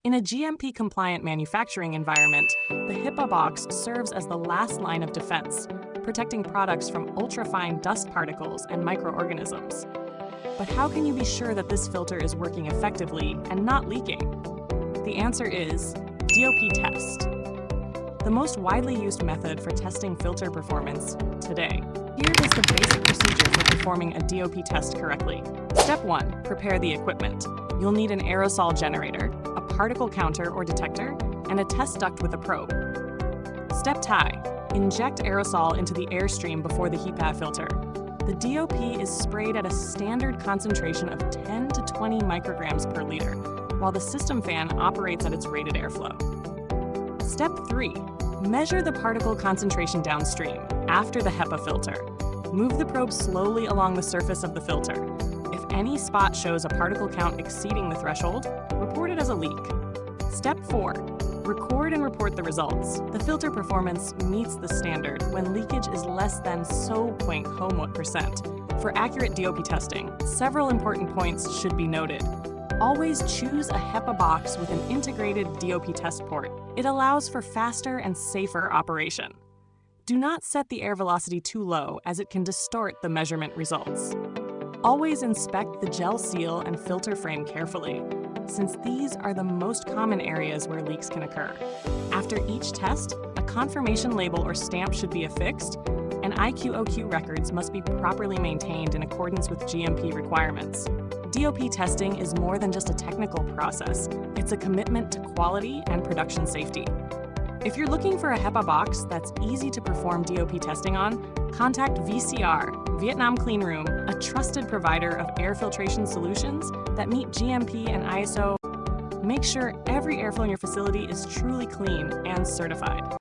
In a GMP-compliant manufacturing environment, the HEPA box serves as the last line of defense, protecting products from ultrafine dust particles and microorganisms. But how can you be sure that this filter is working effectively and not leaking? The answer is DOP Test, the most widely used method for testing filter performance today. Here is the basic procedure for performing a DOP test correctly. Step 1. Prepare the equipment. You'll need an aerosol generator, a particle counter or detector, and a test duct with a probe. Step 2. Inject aerosol into the airstream before the HEPA filter. The DOP is sprayed at a standard concentration of 10 to 20 micrograms per liter, while the system fan operates at its rated airflow. Step 3. Measure the particle concentration downstream, after the HEPA filter. Move the probe slowly along the surface of the filter. If any spot shows a particle count exceeding the threshold, report it as a leak. Step 4. Record and report the results. The filter performance meets the standard when leakage is less than 0.01%. For accurate DOP testing, several important points should be noted. Always choose a HEPA box with an integrated DOP test port. It allows for faster and safer operation. Do not set the air velocity too low, as it can distort the measurement results. Always inspect the gel seal and filter frame carefully, since these are the most common areas where leaks can occur. After each test, a confirmation label or stamp should be affixed, and IQ/OQ records must be properly maintained in accordance with GMP requirements. DOP testing is more than just a technical process. It's a commitment to quality and production safety. If you're looking for a HEPA box that's easy to perform DOP testing on, contact VCR, Vietnam Cleanroom, a trusted provider of air filtration solutions that meet GMP and ISO. Make sure every airflow in your facility is truly clean and certified.